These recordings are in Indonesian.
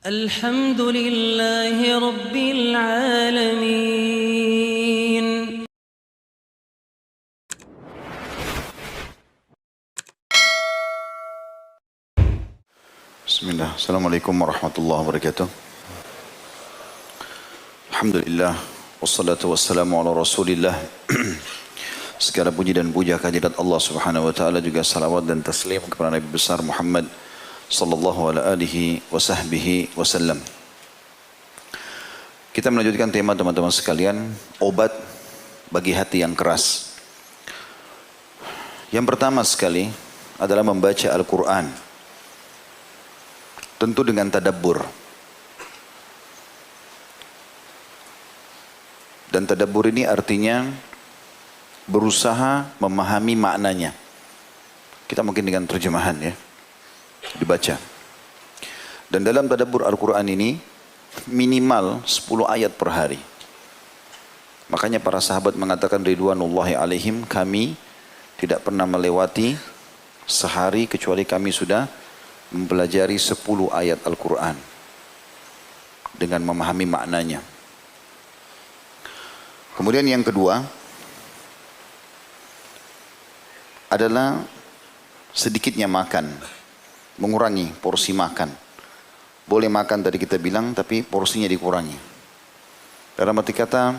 الحمد لله رب العالمين. Bismillah. Assalamualaikum warahmatullahi wabarakatuh. Alhamdulillah. Wassalatu wassalamu ala rasulillah. Segala puji dan puja kehadirat Allah subhanahu wa ta'ala, juga salawat dan taslim kepada Nabi besar Muhammad sallallahu ala alihi wa sahbihi wasallam. Kita melanjutkan tema teman-teman sekalian, obat bagi hati yang keras. Yang pertama sekali adalah membaca Al-Quran. Tentu dengan tadabbur. Dan tadabbur ini artinya berusaha memahami maknanya. Kita mungkin dengan terjemahan ya, dibaca. Dan dalam tadabbur Al-Quran ini minimal 10 ayat per hari. Makanya para sahabat mengatakan ridwanullahi alaihim, kami tidak pernah melewati sehari kecuali kami sudah mempelajari 10 ayat Al-Quran dengan memahami maknanya. Kemudian yang kedua adalah sedikitnya makan, mengurangi porsi makan. Boleh makan tadi kita bilang, tapi porsinya dikurangi. Dalam arti kata,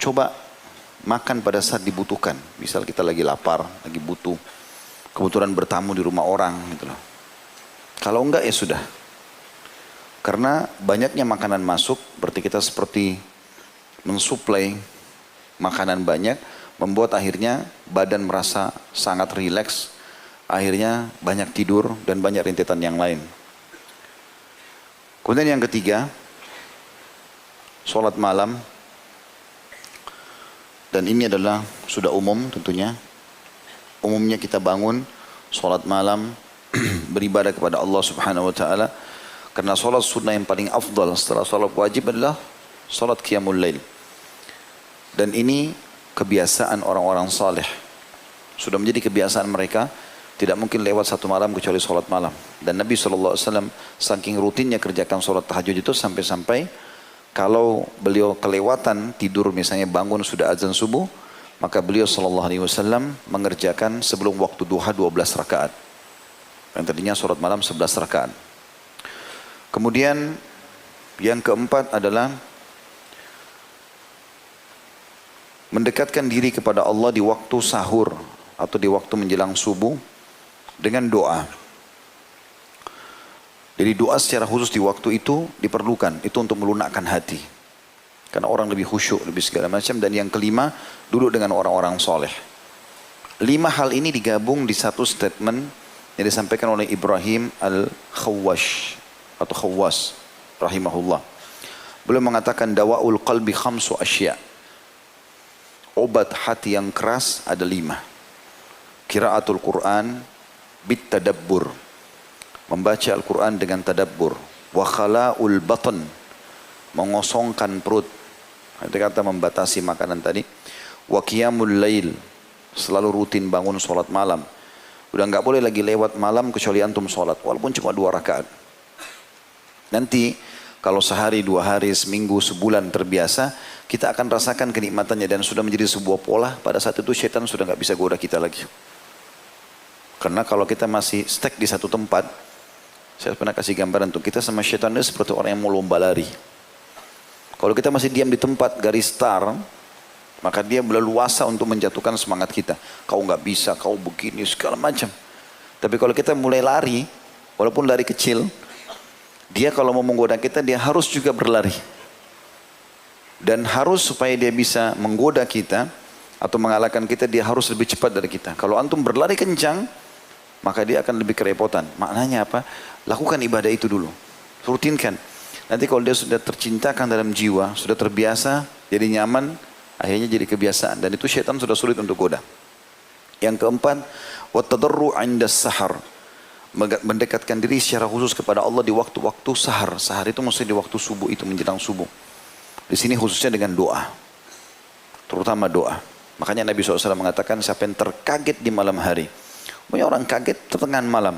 coba makan pada saat dibutuhkan. Misal kita lagi lapar, lagi butuh, kebetulan bertamu di rumah orang gitu loh. Kalau enggak ya sudah. Karena banyaknya makanan masuk, berarti kita seperti mensuplai makanan banyak, membuat akhirnya badan merasa sangat rileks, akhirnya banyak tidur dan banyak rintitan yang lain. Kemudian yang ketiga, sholat malam. Dan ini adalah sudah umum tentunya. Umumnya kita bangun, sholat malam, beribadah kepada Allah subhanahu wa ta'ala. Karena sholat sunnah yang paling afdal setelah sholat wajib adalah sholat qiyamul lail. Dan ini kebiasaan orang-orang saleh. Sudah menjadi kebiasaan mereka, tidak mungkin lewat satu malam kecuali sholat malam. Dan Nabi SAW saking rutinnya kerjakan sholat tahajud itu sampai-sampai kalau beliau kelewatan tidur, misalnya bangun sudah azan subuh, maka beliau SAW mengerjakan sebelum waktu duha 12 rakaat. Yang tadinya sholat malam 11 rakaat. Kemudian yang keempat adalah mendekatkan diri kepada Allah di waktu sahur atau di waktu menjelang subuh dengan doa. Jadi doa secara khusus di waktu itu diperlukan, itu untuk melunakkan hati. Karena orang lebih khusyuk, lebih segala macam. Dan yang kelima, duduk dengan orang-orang soleh. 5 hal ini digabung di satu statement yang disampaikan oleh Ibrahim Al-Khawwash atau Khawwas rahimahullah. Beliau mengatakan dawa'ul qalbi khamsu asya'. Obat hati yang keras ada 5. Qiraatul Quran bit tadabbur, membaca Al-Quran dengan tadabbur. Wa khala'ul batn, mengosongkan perut, itu kata membatasi makanan tadi. Wa qiyamul lail, selalu rutin bangun sholat malam. Udah nggak boleh lagi lewat malam kecuali antum sholat, walaupun cuma 2 rakaat. Nanti kalau sehari, 2 hari, seminggu, sebulan terbiasa, kita akan rasakan kenikmatannya dan sudah menjadi sebuah pola. Pada saat itu syaitan sudah nggak bisa goda kita lagi. Karena kalau kita masih stuck di satu tempat, saya pernah kasih gambaran tuh, kita sama syaitan itu seperti orang yang mau lomba lari. Kalau kita masih diam di tempat garis start, maka dia berleluasa untuk menjatuhkan semangat kita. Kau nggak bisa, kau begini, segala macam. Tapi kalau kita mulai lari, walaupun lari kecil, dia kalau mau menggoda kita, dia harus juga berlari. Dan harus supaya dia bisa menggoda kita atau mengalahkan kita, dia harus lebih cepat dari kita. Kalau antum berlari kencang, maka dia akan lebih kerepotan. Maknanya apa? Lakukan ibadah itu dulu. Rutinkan. Nanti kalau dia sudah tercintakan dalam jiwa, sudah terbiasa, jadi nyaman, akhirnya jadi kebiasaan. Dan itu syaitan sudah sulit untuk goda. Yang keempat, wattadarru 'inda sahar. Mendekatkan diri secara khusus kepada Allah di waktu-waktu sahar. Sahar itu maksudnya di waktu subuh, itu menjelang subuh. Di sini khususnya dengan doa. Terutama doa. Makanya Nabi SAW mengatakan siapa yang terkaget di malam hari. Banyak orang kaget tengah malam.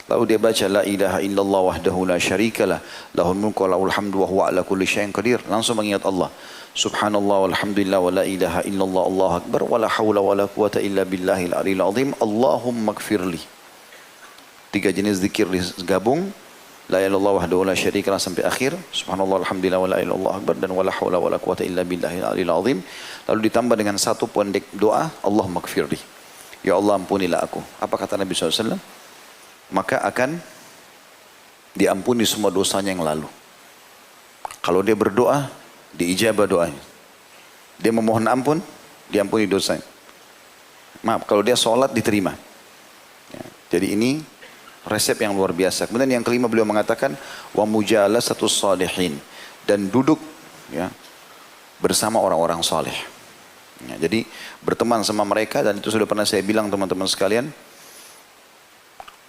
Lalu dia baca la ilaha illallah wahdahu la syarikalah lahul mulku wa lahul hamdu wa huwa ala kulli syai'in qadir. Langsung mengingat Allah. Subhanallah walhamdulillah wa la ilaha illallah Allahu akbar wa la haula wa la quwata illa billahil aliyil azim. Allahumma gfirli. 3 jenis zikir digabung. La ilaha illallah wahdahu la syarikalah sampai akhir. Subhanallah alhamdulillah wa la ilaha illallah akbar dan wa la haula wa la quwata illa billahil aliyil azim. Lalu ditambah dengan satu pendek doa, Allahumma gfirli. Ya Allah ampunilah aku. Apa kata Nabi SAW? Maka akan diampuni semua dosanya yang lalu. Kalau dia berdoa, diijabah doanya. Dia memohon ampun, diampuni dosanya. Maaf, kalau dia sholat diterima. Ya, jadi ini resep yang luar biasa. Kemudian yang kelima beliau mengatakan wa mujalasatus salihin, dan duduk ya bersama orang-orang saleh. Ya, jadi berteman sama mereka, dan itu sudah pernah saya bilang teman-teman sekalian.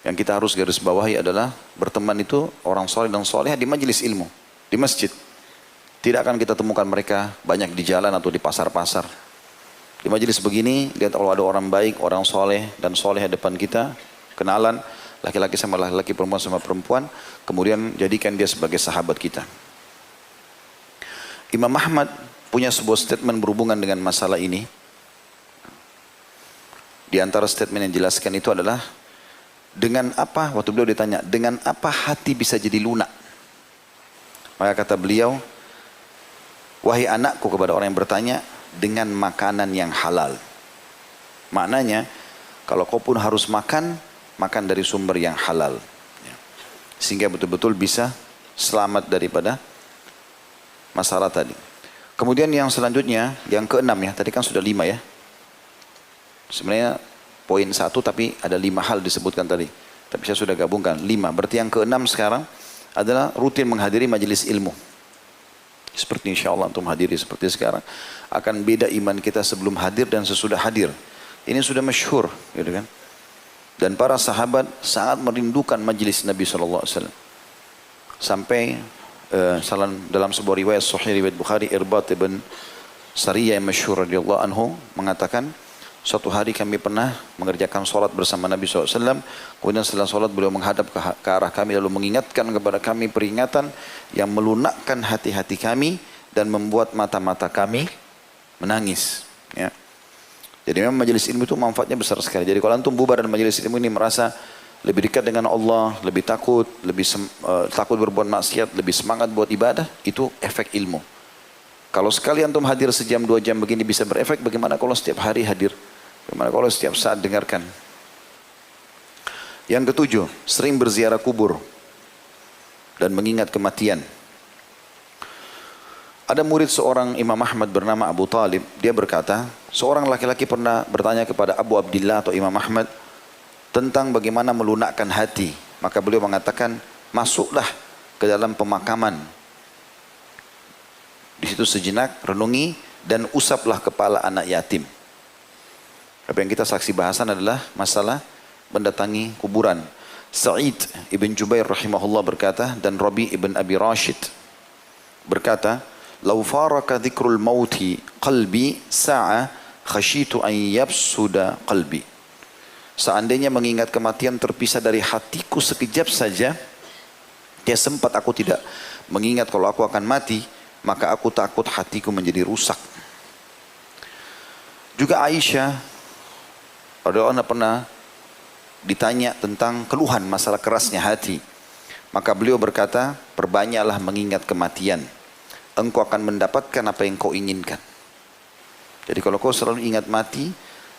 Yang kita harus garis bawahi adalah berteman itu orang saleh dan salehah di majelis ilmu, di masjid. Tidak akan kita temukan mereka banyak di jalan atau di pasar-pasar. Di majelis begini, lihat kalau ada orang baik, orang saleh dan salehah depan kita, kenalan, laki-laki sama laki-laki, perempuan sama perempuan, kemudian jadikan dia sebagai sahabat kita. Imam Ahmad punya sebuah statement berhubungan dengan masalah ini. Di antara statement yang dijelaskan itu adalah, dengan apa, waktu beliau ditanya, dengan apa hati bisa jadi lunak? Maka kata beliau, wahai anakku, kepada orang yang bertanya, dengan makanan yang halal. Maknanya, kalau kau pun harus makan, makan dari sumber yang halal. Sehingga betul-betul bisa selamat daripada masalah tadi. Kemudian yang selanjutnya, yang keenam ya, tadi kan sudah 5 ya. Sebenarnya poin 1 tapi ada 5 hal disebutkan tadi. Tapi saya sudah gabungkan 5. Berarti yang keenam sekarang adalah rutin menghadiri majelis ilmu. Seperti insya Allah untuk menghadiri seperti sekarang. Akan beda iman kita sebelum hadir dan sesudah hadir. Ini sudah masyhur, gitu kan. Dan para sahabat sangat merindukan majelis Nabi SAW. Sampai dalam sebuah riwayat sahih riwayat Bukhari, Irbad ibn Sariyah yang masyhur radhiyallahu anhu mengatakan, suatu hari kami pernah mengerjakan sholat bersama Nabi SAW. Kemudian setelah sholat beliau menghadap ke arah kami lalu mengingatkan kepada kami peringatan yang melunakkan hati-hati kami dan membuat mata-mata kami menangis. Ya. Jadi memang majelis ilmu itu manfaatnya besar sekali. Jadi kalau antum bubar dan majelis ilmu ini merasa lebih dekat dengan Allah, lebih takut, takut berbuat maksiat, lebih semangat buat ibadah, itu efek ilmu. Kalau sekali antum hadir sejam 2 jam begini bisa berefek, bagaimana kalau setiap hari hadir? Bagaimana kalau setiap saat dengarkan? Yang ketujuh, sering berziarah kubur dan mengingat kematian. Ada murid seorang Imam Ahmad bernama Abu Talib. Dia berkata, seorang laki-laki pernah bertanya kepada Abu Abdillah atau Imam Ahmad tentang bagaimana melunakkan hati. Maka beliau mengatakan, masuklah ke dalam pemakaman. Di situ sejenak renungi dan usaplah kepala anak yatim. Apa yang kita saksi bahasan adalah masalah mendatangi kuburan. Sa'id ibn Jubair rahimahullah berkata, dan Rabi ibn Abi Rashid berkata, "Lau faraka dzikrul mauti qalbi sa'a khasyitu an yafsuda qalbi." Seandainya mengingat kematian terpisah dari hatiku sekejap saja, dia sempat aku tidak mengingat kalau aku akan mati, maka aku takut hatiku menjadi rusak. Juga Aisyah radhiyallahu pernah ditanya tentang keluhan masalah kerasnya hati. Maka beliau berkata, perbanyaklah mengingat kematian. Engkau akan mendapatkan apa yang kau inginkan. Jadi kalau kau selalu ingat mati,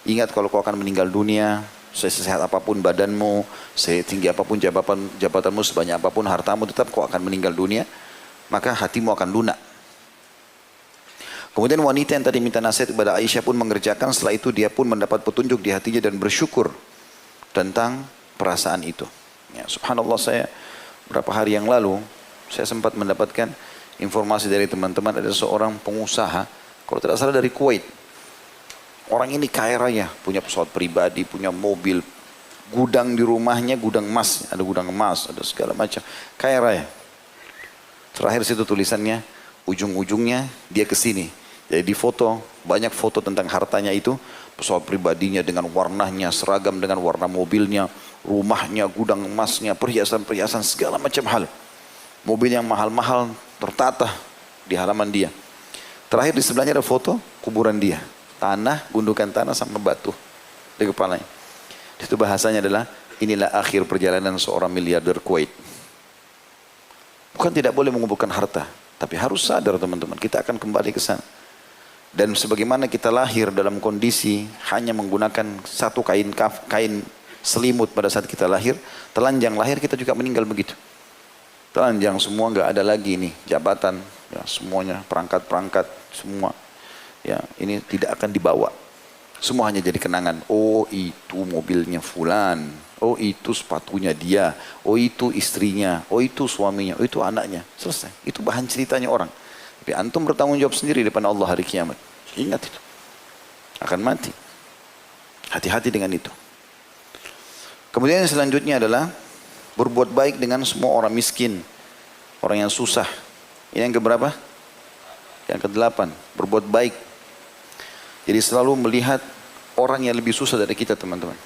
ingat kalau kau akan meninggal dunia, sesehat apapun badanmu, setinggi apapun jabatanmu, sebanyak apapun hartamu, tetap kau akan meninggal dunia, maka hatimu akan lunak. Kemudian wanita yang tadi minta nasihat kepada Aisyah pun mengerjakan. Setelah itu dia pun mendapat petunjuk di hatinya dan bersyukur tentang perasaan itu. Ya, subhanallah, saya beberapa hari yang lalu saya sempat mendapatkan informasi dari teman-teman, ada seorang pengusaha, kalau tidak salah dari Kuwait. Orang ini kaya raya, punya pesawat pribadi, punya mobil, gudang di rumahnya, gudang emas, ada gudang emas, ada segala macam, kaya raya. Terakhir situ tulisannya, ujung-ujungnya dia ke sini. Jadi di foto, banyak foto tentang hartanya itu, pesawat pribadinya dengan warnanya seragam dengan warna mobilnya, Rumahnya, gudang emasnya, perhiasan-perhiasan, segala macam hal. Mobil yang mahal-mahal tertata di halaman dia. Terakhir di sebelahnya ada foto kuburan dia. Tanah, gundukan tanah sama batu di kepalanya. Itu bahasanya adalah, inilah akhir perjalanan seorang miliarder Kuwait. Bukan tidak boleh mengumpulkan harta, tapi harus sadar teman-teman, kita akan kembali ke sana. Dan sebagaimana kita lahir dalam kondisi hanya menggunakan satu kain selimut pada saat kita lahir, telanjang lahir kita juga meninggal begitu. Telanjang semua, nggak ada lagi nih jabatan, ya semuanya perangkat-perangkat semua, ya ini tidak akan dibawa. Semua hanya jadi kenangan. Oh itu mobilnya fulan, oh itu sepatunya dia, oh itu istrinya, oh itu suaminya, oh itu anaknya. Selesai. Itu bahan ceritanya orang. Tapi antum bertanggung jawab sendiri di depan Allah hari kiamat. Ingat itu. Akan mati. Hati-hati dengan itu. Kemudian yang selanjutnya adalah berbuat baik dengan semua orang miskin, orang yang susah. Ini yang keberapa? Yang ke-8, berbuat baik. Jadi selalu melihat orang yang lebih susah dari kita teman-teman.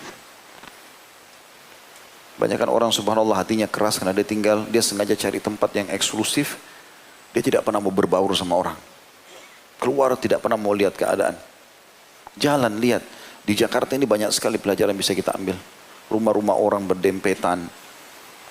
Banyakkan orang subhanallah hatinya keras karena dia sengaja cari tempat yang eksklusif. Dia tidak pernah mau berbaur sama orang. Keluar tidak pernah mau lihat keadaan. Jalan lihat. Di Jakarta ini banyak sekali pelajaran bisa kita ambil. Rumah-rumah orang berdempetan,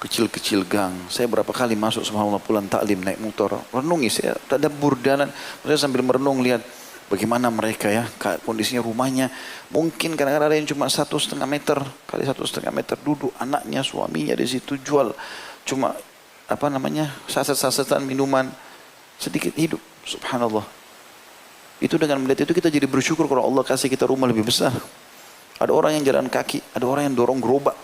kecil-kecil gang. Saya berapa kali masuk subhanallah pulang taklim naik motor, renungi saya tadabbur jalan. Saya sambil merenung lihat bagaimana mereka ya kondisinya rumahnya. Mungkin kadang-kadang ada yang cuma 1,5 meter kali 1,5 meter duduk, anaknya, suaminya di situ jual cuma saset-sasetan minuman, sedikit hidup. Subhanallah. Itu dengan melihat itu kita jadi bersyukur kalau Allah kasih kita rumah lebih besar. Ada orang yang jalan kaki, ada orang yang dorong gerobak.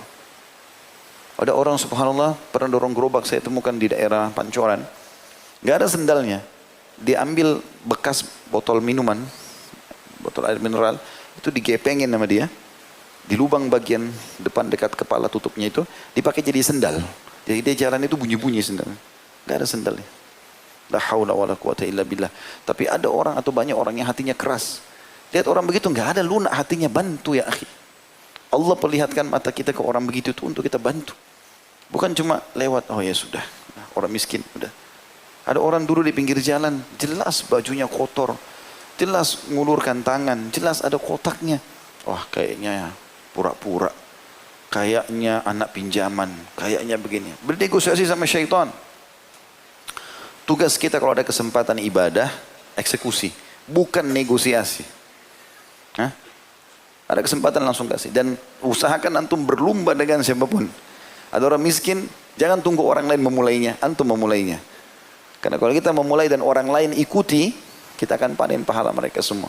Ada orang subhanallah pernah dorong gerobak saya temukan di daerah Pancoran. Gak ada sendalnya. Dia ambil bekas botol minuman, botol air mineral, itu digepengin sama dia. Di lubang bagian depan dekat kepala tutupnya itu, dipakai jadi sendal. Jadi dia jalan itu bunyi-bunyi sendal. Gak ada sendalnya. La haula wala quwata illa billah. Tapi ada orang atau banyak orang yang hatinya keras. Lihat orang begitu nggak ada lunak hatinya, bantu ya akhi. Allah perlihatkan mata kita ke orang begitu itu untuk kita bantu. Bukan cuma lewat, oh ya sudah, orang miskin udah. Ada orang dulu di pinggir jalan, jelas bajunya kotor, jelas ngulurkan tangan, jelas ada kotaknya. Wah kayaknya ya pura-pura, kayaknya anak pinjaman, kayaknya begini. Bernegosiasi sama syaitan. Tugas kita kalau ada kesempatan ibadah, eksekusi, bukan negosiasi. Hah? Ada kesempatan langsung kasih. Dan usahakan antum berlumba dengan siapapun. Ada orang miskin, jangan tunggu orang lain memulainya, antum memulainya. Karena kalau kita memulai dan orang lain ikuti, kita akan panen pahala mereka semua.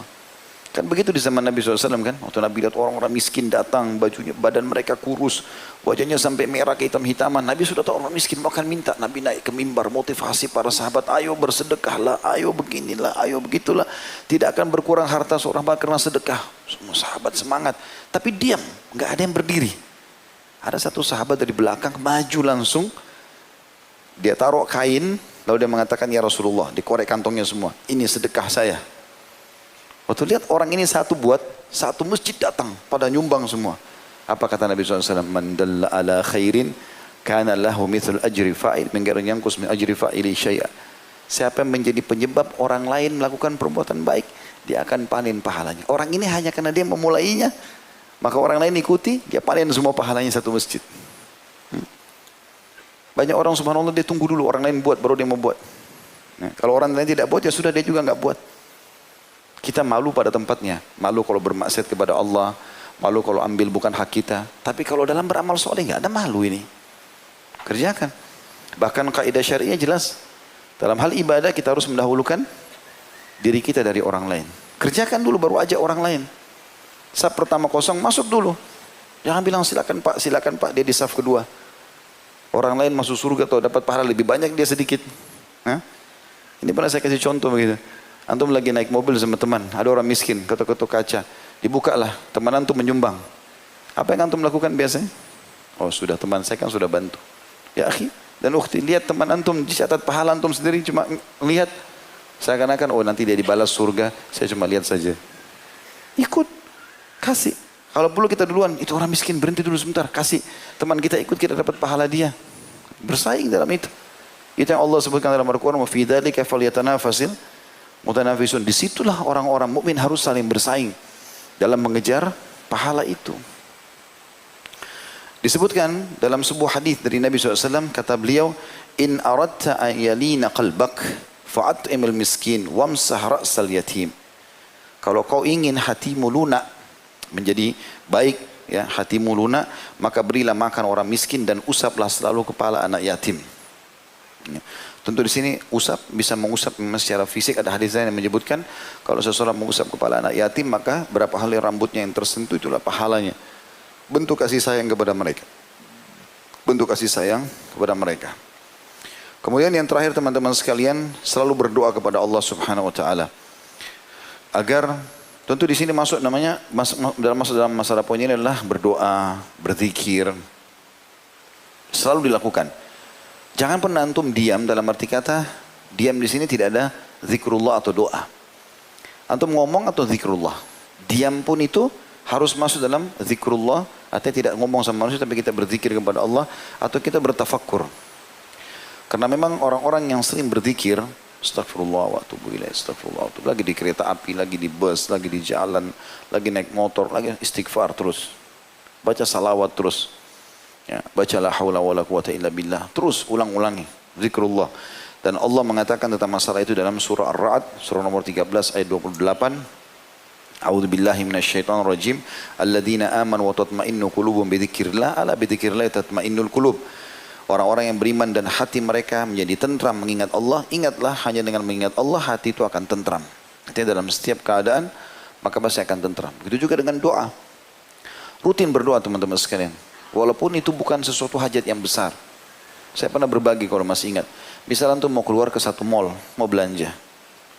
Kan begitu di zaman Nabi SAW kan. Waktu Nabi lihat orang-orang miskin datang, bajunya, badan mereka kurus, wajahnya sampai merah kehitam-hitaman. Nabi sudah tahu orang miskin akan minta. Nabi naik ke mimbar motivasi para sahabat, ayo bersedekahlah, ayo beginilah, ayo begitulah. Tidak akan berkurang harta seorang karena sedekah. Semua sahabat semangat. Tapi diam, nggak ada yang berdiri. Ada satu sahabat dari belakang maju langsung. Dia taruh kain, lalu dia mengatakan, ya Rasulullah, dikorek kantongnya semua. Ini sedekah saya. Waktu lihat orang ini satu masjid datang pada nyumbang semua. Apa kata Nabi SAW? Man dalla ala khairin kana lahu mithl ajri fa'il min ghairi yanqus min ajri fa'ili syai'a. Siapa yang menjadi penyebab orang lain melakukan perbuatan baik, dia akan panen pahalanya. Orang ini hanya karena dia memulainya, maka orang lain ikuti, dia panen semua pahalanya satu masjid. Banyak orang subhanallah dia tunggu dulu orang lain buat baru dia mau buat. Nah, kalau orang lain tidak buat ya sudah dia juga nggak buat. Kita malu pada tempatnya, malu kalau bermaksiat kepada Allah, malu kalau ambil bukan hak kita. Tapi kalau dalam beramal soleh nggak ada malu ini. Kerjakan. Bahkan kaidah syariah jelas. Dalam hal ibadah kita harus mendahulukan diri kita dari orang lain. Kerjakan dulu baru ajak orang lain. Saf pertama kosong masuk dulu. Jangan bilang silakan Pak, dia di saf kedua. Orang lain masuk surga atau dapat pahala lebih banyak, dia sedikit. Hah? Ini pernah saya kasih contoh begitu. Antum lagi naik mobil sama teman, ada orang miskin, ketuk-ketuk kaca. Dibukalah, teman antum menyumbang. Apa yang antum lakukan biasanya? Oh sudah, teman saya kan sudah bantu. Ya akhi, dan ukhti, lihat teman antum, dicatat pahala antum sendiri, cuma lihat. Seakan-akan, oh nanti dia dibalas surga, saya cuma lihat saja. Ikut, kasih. Kalau perlu kita duluan, itu orang miskin berhenti dulu sebentar, kasih teman kita ikut, kita dapat pahala dia. Bersaing dalam itu. Itu yang Allah sebutkan dalam Al-Quran, wa fi dzalika falyatanafasil mutanafisun. Disitulah orang-orang mukmin harus saling bersaing dalam mengejar pahala itu. Disebutkan dalam sebuah hadis dari Nabi SAW, kata beliau, in aradta an yalina qalbak fa'at'imil miskin wamsah ra'sal yatim. Kalau kau ingin hatimu lunak, menjadi baik, ya, hatimu lunak, maka berilah makan orang miskin dan usaplah selalu kepala anak yatim. Ya. Tentu di sini usap bisa mengusap memang secara fisik. Ada hadis yang menyebutkan kalau seseorang mengusap kepala anak yatim, maka berapa helai rambutnya yang tersentuh itulah pahalanya. Bentuk kasih sayang kepada mereka. Bentuk kasih sayang kepada mereka. Kemudian yang terakhir teman-teman sekalian, selalu berdoa kepada Allah Subhanahu wa taala agar, tentu di sini masuk namanya dalam masalah poin ini adalah berdoa, berzikir. Selalu dilakukan. Jangan pernah antum diam, dalam arti kata diam di sini tidak ada zikrullah atau doa. Antum ngomong atau zikrullah. Diam pun itu harus masuk dalam zikrullah, artinya tidak ngomong sama manusia tapi kita berzikir kepada Allah atau kita bertafakkur. Karena memang orang-orang yang sering berzikir, astagfirullah wa atubu ilaih, astagfirullah wa atubu, lagi di kereta api, lagi di bus, lagi di jalan, lagi naik motor, lagi istighfar terus. Baca salawat terus. Ya, baca la haula wala quwata illa billah. Terus ulang-ulangi zikrullah. Dan Allah mengatakan tentang masalah itu dalam surah Ar-Ra'd, surah nomor 13 ayat 28. A'udzu billahi minasyaitonir rajim. Alladzina amanu wa tatma'innu qulubuhum bidzikrillah, ala bidzikrillah tatma'innul qulub. Orang-orang yang beriman dan hati mereka menjadi tentram mengingat Allah. Ingatlah, hanya dengan mengingat Allah hati itu akan tentram. Artinya dalam setiap keadaan maka pasti akan tentram. Begitu juga dengan doa. Rutin berdoa teman-teman sekalian. Walaupun itu bukan sesuatu hajat yang besar. Saya pernah berbagi kalau masih ingat. Misalnya antum mau keluar ke satu mall, mau belanja.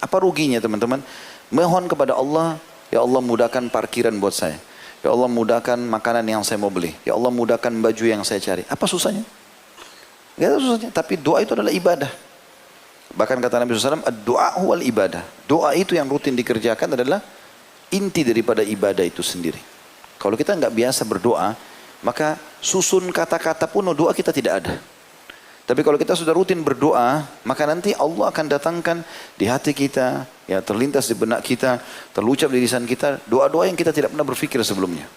Apa ruginya teman-teman? Mohon kepada Allah, ya Allah mudahkan parkiran buat saya. Ya Allah mudahkan makanan yang saya mau beli. Ya Allah mudahkan baju yang saya cari. Apa susahnya? Gak ada susahnya. Tapi doa itu adalah ibadah. Bahkan kata Nabi SAW, doa huwal ibadah. Doa itu yang rutin dikerjakan adalah inti daripada ibadah itu sendiri. Kalau kita nggak biasa berdoa, maka susun kata-kata pun doa kita tidak ada. Tapi kalau kita sudah rutin berdoa, maka nanti Allah akan datangkan di hati kita, ya terlintas di benak kita, terlucap di lisan kita, doa-doa yang kita tidak pernah berpikir sebelumnya.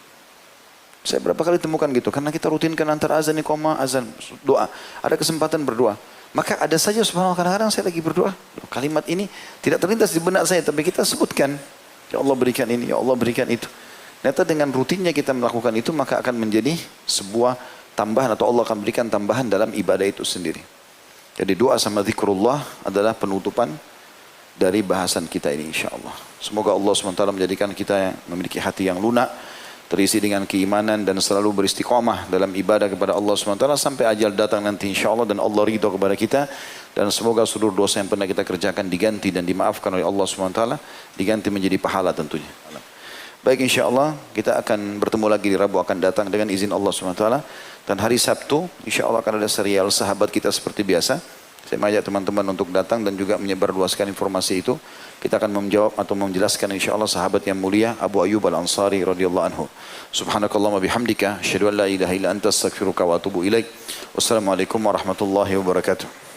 Saya berapa kali temukan gitu, karena kita rutinkan antara azan, iqamah, azan, doa. Ada kesempatan berdoa. Maka ada saja subhanallah kadang-kadang saya lagi berdoa, kalimat ini tidak terlintas di benak saya, tapi kita sebutkan, ya Allah berikan ini, ya Allah berikan itu. Ternyata dengan rutinnya kita melakukan itu maka akan menjadi sebuah tambahan atau Allah akan berikan tambahan dalam ibadah itu sendiri. Jadi doa sama zikrullah adalah penutupan dari bahasan kita ini insyaAllah. Semoga Allah SWT menjadikan kita yang memiliki hati yang lunak, terisi dengan keimanan dan selalu beristiqamah dalam ibadah kepada Allah SWT sampai ajal datang nanti insyaAllah dan Allah ridho kepada kita. Dan semoga seluruh dosa yang pernah kita kerjakan diganti dan dimaafkan oleh Allah SWT, diganti menjadi pahala tentunya. Baik insyaAllah kita akan bertemu lagi di Rabu akan datang dengan izin Allah SWT. Dan hari Sabtu insyaAllah akan ada serial sahabat kita seperti biasa. Saya mengajak teman-teman untuk datang dan juga menyebarluaskan informasi itu. Kita akan menjawab atau menjelaskan insyaAllah sahabat yang mulia Abu Ayyub Al-Ansari radhiyallahu anhu. Subhanakallahumma bihamdika asyhadu an la ilaha illa anta astaghfiruka wa atubu ilaik. Wassalamualaikum warahmatullahi wabarakatuh.